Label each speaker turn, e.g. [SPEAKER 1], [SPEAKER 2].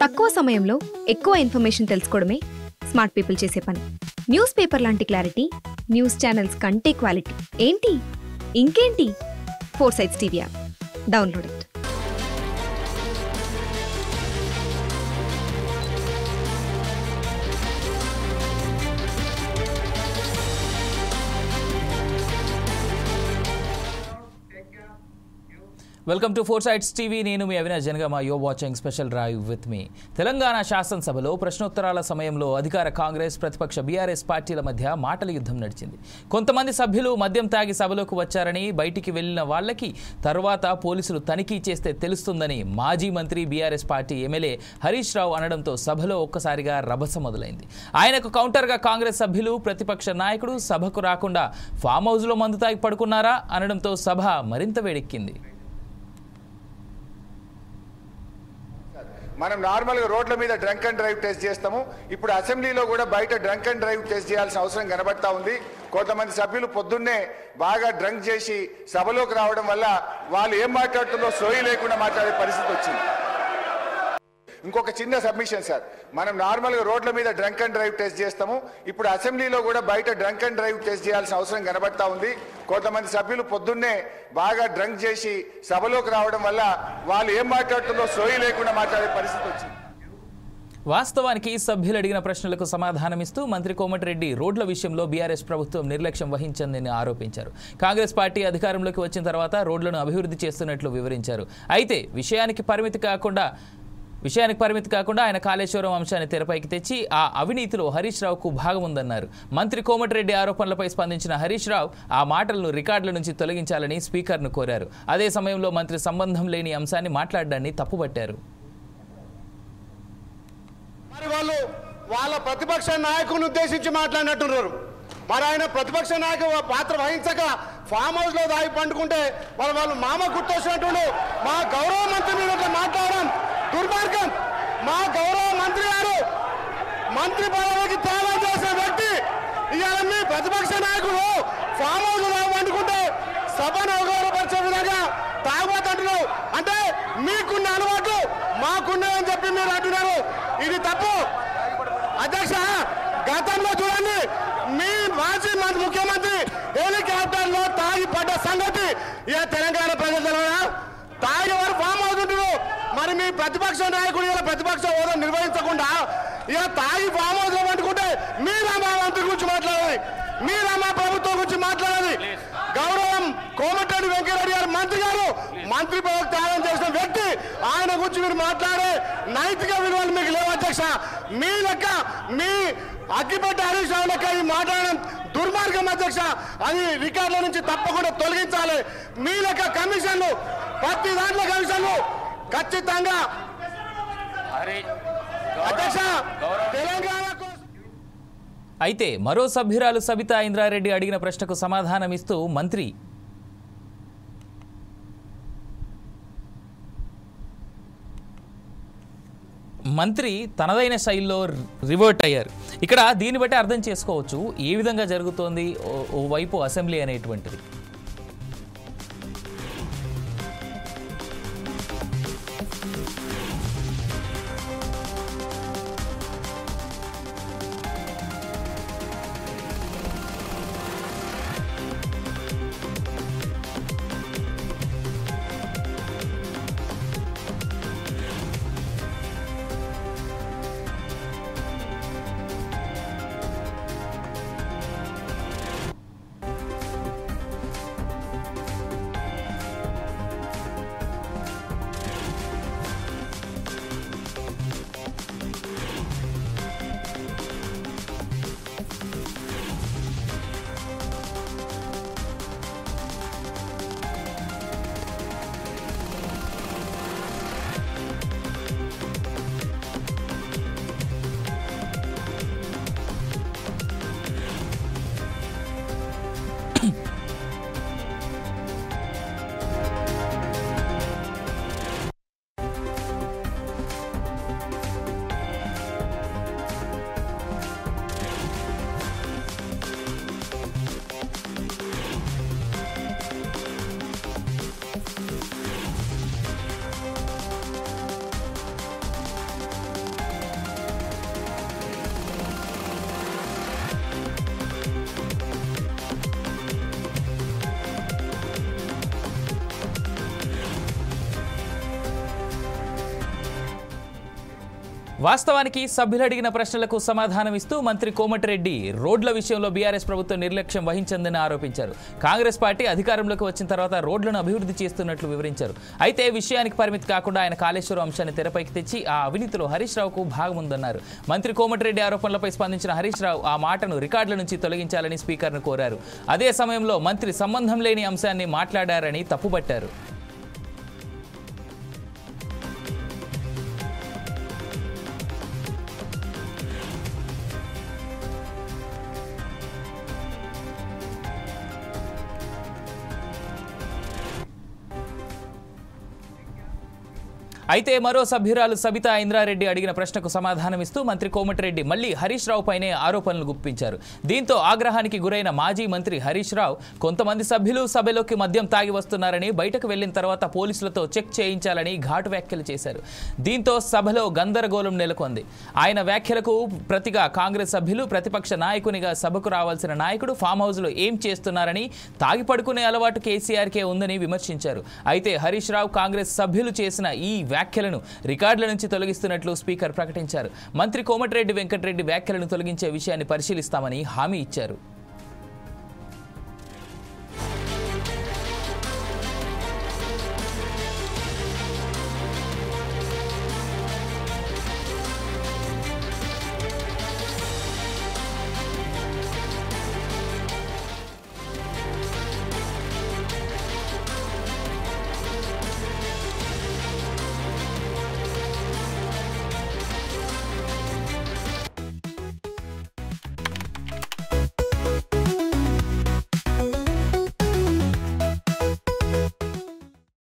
[SPEAKER 1] తక్కువ సమయంలో ఎక్కువ ఇన్ఫర్మేషన్ తెలుసుకోవడమే స్మార్ట్ పీపుల్ చేసే పని. న్యూస్ పేపర్ లాంటి క్లారిటీ, న్యూస్ ఛానల్స్ కంటే క్వాలిటీ. ఏంటి ఇంకేంటి? 4 Sides TV app download it.
[SPEAKER 2] Welcome to 4 Sides TV. నేను మీ అవినాష్ జనగామ. యో watching special drive with me. Telangana శాసనసభలో ప్రశ్నోత్తరాల సమయంలో అధికార కాంగ్రెస్, ప్రతిపక్ష బీఆర్ఎస్ పార్టీల మధ్య మాటల యుద్ధం నడిచింది. కొంతమంది సభ్యులు మద్యం తాగి సభలోకి వచ్చారని, బయటికి వెళ్లిన వాళ్లకి తర్వాత పోలీసులు తనిఖీ చేస్తే తెలుస్తుందని మాజీ మంత్రి BRS party MLA Harish Rao అనడంతో సభలో ఒక్కసారిగా రభస మొదలైంది. ఆయనకు కౌంటర్గా కాంగ్రెస్ సభ్యులు, ప్రతిపక్ష నాయకుడు సభకు రాకుండా ఫామ్ హౌస్లో మందు తాగి పడుకున్నారా అనడంతో సభ మరింత వేడెక్కింది.
[SPEAKER 3] మనం నార్మల్గా రోడ్ల మీద డ్రంక్ అండ్ డ్రైవ్ టెస్ట్ చేస్తాము. ఇప్పుడు అసెంబ్లీలో కూడా బయట డ్రంక్ అండ్ డ్రైవ్ టెస్ట్ చేయాల్సిన అవసరం కనబడతా ఉంది. కొంతమంది సభ్యులు పొద్దున్నే బాగా డ్రంక్ చేసి సభలోకి రావడం వల్ల వాళ్ళు ఏం మాట్లాడుతుందో సోయి లేకుండా మాట్లాడే పరిస్థితి వచ్చింది. ఇంకొక చిన్న సబ్మిషన్ సార్, మనం నార్మల్గా రోడ్ల మీద డ్రంక్ అండ్ డ్రైవ్ టెస్ట్ చేస్తాము. ఇప్పుడు అసెంబ్లీలో కూడా బయట డ్రంక్ అండ్ డ్రైవ్ టెస్ట్ చేయాల్సిన అవసరం కనబడతా ఉంది. కొంతమంది సభ్యులు పొద్దున్నే బాగా డ్రంక్ చేసి సభలోకి రావడం వల్ల వాళ్ళు ఏం మాట్లాడుతుందో సోయి లేకుండా మాట్లాడే పరిస్థితి వచ్చింది.
[SPEAKER 2] వాస్తవానికి సభ్యులు అడిగిన ప్రశ్నలకు సమాధానమిస్తూ మంత్రి కోమటిరెడ్డి రోడ్ల విషయంలో బీఆర్ఎస్ ప్రభుత్వం నిర్లక్ష్యం వహించిందని ఆరోపించారు. కాంగ్రెస్ పార్టీ అధికారంలోకి వచ్చిన తర్వాత రోడ్లను అభివృద్ధి చేస్తున్నట్లు వివరించారు. అయితే విషయానికి పరిమితి కాకుండా ఆయన కాళేశ్వరం అంశాన్ని తెరపైకి తెచ్చి ఆ అవినీతిలో హరీష్ రావుకు భాగం ఉందన్నారు. మంత్రి కోమటిరెడ్డి ఆరోపణలపై స్పందించిన హరీష్ రావు ఆ మాటలను రికార్డుల నుంచి తొలగించాలని స్పీకర్ను కోరారు. అదే సమయంలో మంత్రి సంబంధం లేని అంశాన్ని మాట్లాడడాన్ని తప్పుపట్టారు.
[SPEAKER 4] మరి వాళ్ళు వాళ్ళ ప్రతిపక్ష నాయకుని ఉద్దేశించి మాట్లాడినట్టున్నారు. మరి ఆయన ప్రతిపక్ష నాయకు పాత్ర వహించక ఫామ్ హౌస్ లో దాగి పండుకుంటే వాళ్ళు మామ గుర్తొచ్చినట్టు మా గౌరవ మంత్రి మీద మాట్లాడడం దుర్మార్గం. మా గౌరవ మంత్రి గారు మంత్రి పదవికి త్యాగం చేసిన వ్యక్తి ఇవాళ మీ ప్రతిపక్ష నాయకుడు ఫామ్ హౌస్ లో పండుకుంటే సభను అవగాహనపరిచే విధంగా తాగుబోతుంటున్నావు అంటే మీకున్న అలవాటు మాకున్నాయని చెప్పి మీరు అంటున్నారు. ఇది తప్పు. అధ్యక్ష, గతంలో చూడండి, మీ మాజీ ముఖ్యమంత్రి హెలికాప్టర్ లో తాగి పడ్డ సంగతి ఇక తెలంగాణ ప్రజల తాగి వారు ఫామ్ అవుతుంటారు. మరి మీ ప్రతిపక్ష నాయకుడు ఇలా ప్రతిపక్ష హోదా నిర్వహించకుండా ఇక తాగి ఫామ్ హౌస్ లో పండుకుంటే మీరా మా మంత్రి గురించి మాట్లాడాలి, మీరా మా ప్రభుత్వం గురించి మాట్లాడాలి. గౌరవం కోమటిరెడ్డి వెంకటరెడ్డి గారు మంత్రి గారు మంత్రి పదవికి త్యాగం చేసిన వ్యక్తి, ఆయన గురించి మీరు మాట్లాడే నైతిక విలువలు మీకు లేవు అధ్యక్ష. మీ లెక్క మీ అగ్గిపెట్ట హరీష్ రావు లెక్క ఈ మాట్లాడడం దుర్మార్గం అధ్యక్ష. అది రికార్డుల నుంచి తప్పకుండా తొలగించాలి. మీ లెక్క కమిషన్లు ప్రతి దాంట్లో కమిషన్లు ఖచ్చితంగా అధ్యక్ష తెలంగాణ.
[SPEAKER 2] అయితే మరో సభ్యురాలు సబితా ఇంద్రారెడ్డి అడిగిన ప్రశ్నకు సమాధానమిస్తూ మంత్రి తనదైన శైలిలో రివర్ట్ అయ్యారు. ఇక్కడ దీన్ని బట్టి అర్థం చేసుకోవచ్చు ఏ విధంగా జరుగుతోంది ఓవైపు అసెంబ్లీ అనేటువంటిది. వాస్తవానికి సభ్యులు అడిగిన ప్రశ్నలకు సమాధానం ఇస్తూ మంత్రి కోమటిరెడ్డి రోడ్ల విషయంలో బీఆర్ఎస్ ప్రభుత్వం నిర్లక్ష్యం వహించిందని ఆరోపించారు. కాంగ్రెస్ పార్టీ అధికారంలోకి వచ్చిన తర్వాత రోడ్లను అభివృద్ధి చేస్తున్నట్లు వివరించారు. అయితే విషయానికి పరిమితి కాకుండా ఆయన కాళేశ్వరం అంశాన్ని తెరపైకి తెచ్చి ఆ అవినీతిలో హరీష్ రావుకు భాగముందన్నారు. మంత్రి కోమటిరెడ్డి ఆరోపణలపై స్పందించిన హరీష్ రావు ఆ మాటను రికార్డుల నుంచి తొలగించాలని స్పీకర్ను కోరారు. అదే సమయంలో మంత్రి సంబంధం లేని అంశాన్ని మాట్లాడారని తప్పుపట్టారు. అయితే మరో సభ్యురాలు సబితా ఇంద్రారెడ్డి అడిగిన ప్రశ్నకు సమాధానమిస్తూ మంత్రి కోమటిరెడ్డి మళ్లీ హరీష్ రావు పైనే ఆరోపణలు గుప్పించారు. దీంతో ఆగ్రహానికి గురైన మాజీ మంత్రి హరీష్ రావు కొంతమంది సభ్యులు సభలోకి మద్యం తాగి వస్తున్నారని, బయటకు వెళ్లిన తర్వాత పోలీసులతో చెక్ చేయించాలని ఘాటు వ్యాఖ్యలు చేశారు. దీంతో సభలో గందరగోళం నెలకొంది. ఆయన వ్యాఖ్యలకు ప్రతిగా కాంగ్రెస్ సభ్యులు ప్రతిపక్ష నాయకునిగా సభకు రావాల్సిన నాయకుడు ఫామ్ హౌస్లో ఏం చేస్తున్నారని, తాగి పడుకునే అలవాటు కేసీఆర్కే ఉందని విమర్శించారు. అయితే హరీష్ రావు కాంగ్రెస్ సభ్యులు చేసిన ఈ వ్యాఖ్యలను రికార్డుల నుంచి తొలగిస్తున్నట్లు స్పీకర్ ప్రకటించారు. మంత్రి కోమటిరెడ్డి వెంకటరెడ్డి వ్యాఖ్యలను తొలగించే విషయాన్ని పరిశీలిస్తామని హామీ ఇచ్చారు.